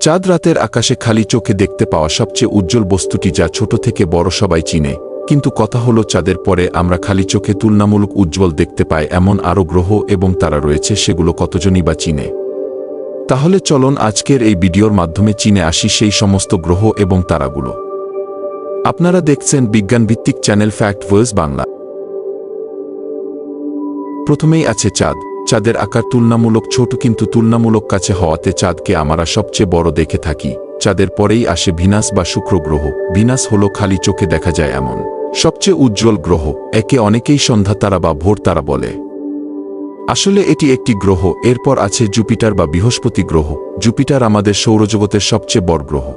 চাঁদ রাতের আকাশে খালি চোখে দেখতে পাওয়া সবচেয়ে উজ্জ্বল বস্তুটি, যা ছোট থেকে বড় সবাই চিনে। কিন্তু কথা হলো, চাঁদের পরে আমরা খালি চোখে তুলনামূলক উজ্জ্বল দেখতে পাই এমন আরও গ্রহ এবং তারা রয়েছে, সেগুলো কতজনই বা চিনে? তাহলে চলুন আজকের এই ভিডিওর মাধ্যমে চিনে আসি সেই সমস্ত গ্রহ এবং তারাগুলো। আপনারা দেখছেন বিজ্ঞানভিত্তিক চ্যানেল ফ্যাক্ট ভার্স বাংলা। প্রথমেই আছে চাঁদ। চাঁদের আকার তুলনামূলক ছোট, কিন্তু তুলনামূলক কাছে হওয়াতে চাঁদকে আমরা সবচেয়ে বড় দেখে থাকি। চাঁদের পরেই আসে ভিনাস বা শুক্র গ্রহ। ভিনাস হলো খালি চোখে দেখা যায় এমন সবচেয়ে উজ্জ্বল গ্রহ। একে অনেকেই সন্ধ্যা তারা বা ভোর তারা বলে। আসলে এটি একটি গ্রহ। এরপর আছে জুপিটার বা বৃহস্পতি গ্রহ। জুপিটার আমাদের সৌরজগতের সবচেয়ে বড় গ্রহ।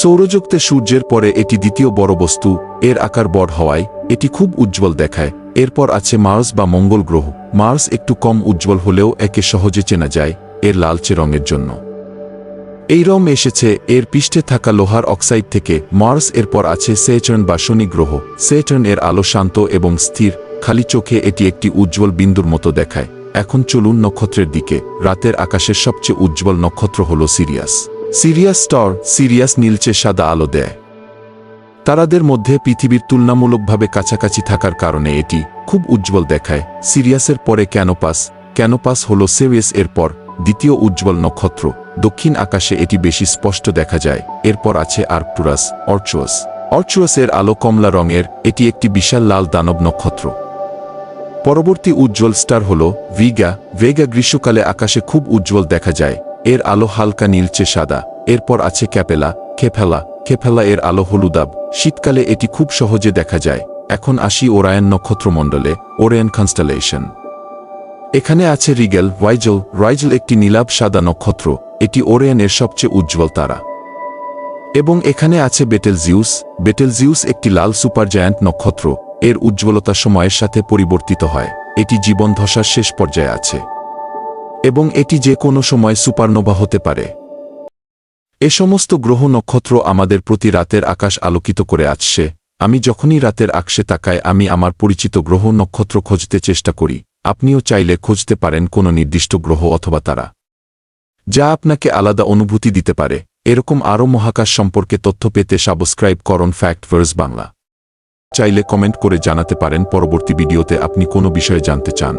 সৌরজগতে সূর্যের পরে এটি দ্বিতীয় বড় বস্তু। এর আকার বড় হওয়ায় এটি খুব উজ্জ্বল দেখায়। এরপর আছে মার্স বা মঙ্গল গ্রহ। মার্স একটু কম উজ্জ্বল হলেও একে সহজে চেনা যায় এর লালচে রঙের জন্য। এই রং এসেছে এর পৃষ্ঠে থাকা লোহার অক্সাইড থেকে। মার্স এরপর আছে স্যাটার্ন বা শনি গ্রহ। স্যাটার্ন এর আলো শান্ত এবং স্থির। খালি চোখে এটি একটি উজ্জ্বল বিন্দুর মতো দেখায়। এখন চলুন নক্ষত্রের দিকে। রাতের আকাশের সবচেয়ে উজ্জ্বল নক্ষত্র হল সিরিয়াস। Serious star. সিরিয়াস নীলচে সাদা আলো দেয়। তারাদের মধ্যে পৃথিবীর তুলনামূলকভাবে কাছাকাছি থাকার কারণে এটি খুব উজ্জ্বল দেখায়। সিরিয়াসের পরে ক্যানোপাস। ক্যানোপাস হল সিরিয়াস এরপর দ্বিতীয় উজ্জ্বল নক্ষত্র। দক্ষিণ আকাশে এটি বেশি স্পষ্ট দেখা যায়। এরপর আছে আর্কটুরাস। অর্চুয়াস। অর্চুয়াসের আলো কমলা রঙের। এটি একটি বিশাল লাল দানব নক্ষত্র। পরবর্তী উজ্জ্বল স্টার হল ভিগা। ভেগা গ্রীষ্মকালে আকাশে খুব উজ্জ্বল দেখা যায়। এর আলো হালকা নীলচে সাদা। এরপর আছে ক্যাপেলা। খেফেলা। খেফেলা এর আলো হলুদাভ। শীতকালে এটি খুব সহজে দেখা যায়। এখন আসি ওরায়ন নক্ষত্রমণ্ডলে। Orion constellation. এখানে আছে রিগেল। রাইজেল। রাইজেল একটি নীলাভ সাদা নক্ষত্র। এটি ওরিয়নের সবচেয়ে উজ্জ্বল তারা। এবং এখানে আছে বেটেলজিউস। বেটেলজিউস একটি লাল সুপারজায়ান্ট নক্ষত্র। এর উজ্জ্বলতা সময়ের সাথে পরিবর্তিত হয়। এটি জীবন ধসার শেষ পর্যায়ে আছে এবং এটি যে কোনো সময় সুপারনোভা হতে পারে। এ সমস্ত গ্রহ নক্ষত্র আমাদের প্রতি রাতের আকাশ আলোকিত করে আসছে। আমি যখনই রাতের আকাশে তাকাই, আমি আমার পরিচিত গ্রহ নক্ষত্র খুঁজতে চেষ্টা করি। আপনিও চাইলে খুঁজতে পারেন কোনো নির্দিষ্ট গ্রহ অথবা তারা, যা আপনাকে আলাদা অনুভূতি দিতে পারে। এরকম আরও মহাকাশ সম্পর্কে তথ্য পেতে সাবস্ক্রাইব করুন ফ্যাক্ট ভার্স বাংলা। চাইলে কমেন্ট করে জানাতে পারেন পরবর্তী ভিডিওতে আপনি কোনো বিষয়ে জানতে চান।